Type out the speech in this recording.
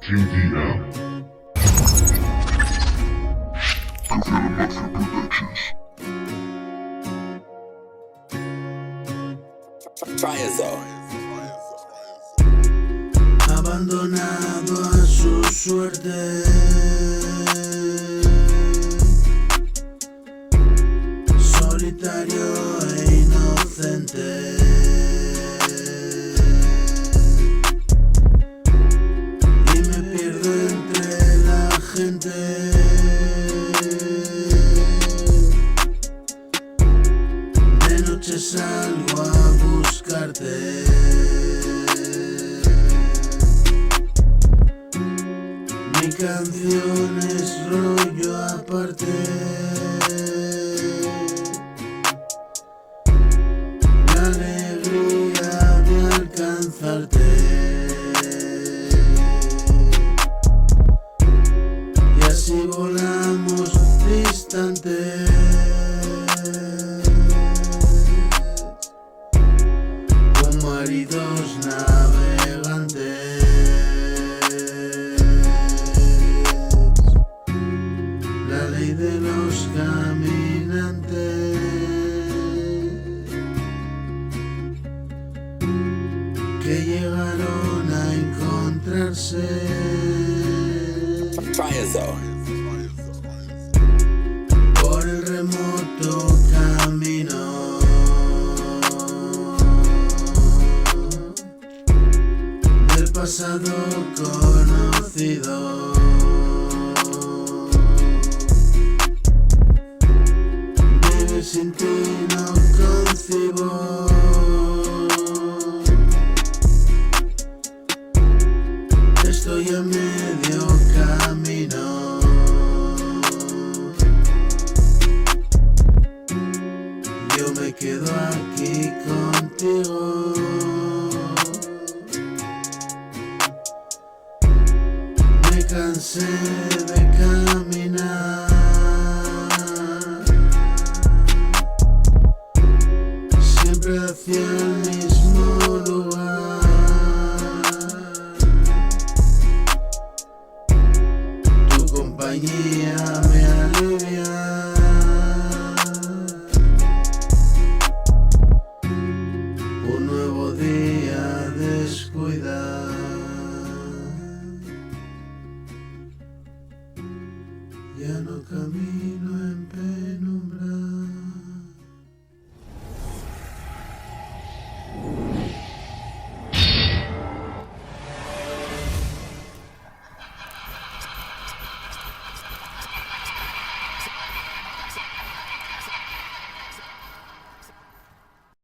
TDM. Abandonado a su suerte, solitario e inocente, y me pierdo entre la gente. De noche salgo a buscarte. Mi canción es rollo aparte. La alegría de alcanzarte. Y así volamos distantes, como maridos navegantes. La ley de los caminantes, que llegaron a encontrarse por el remoto camino del pasado conocido.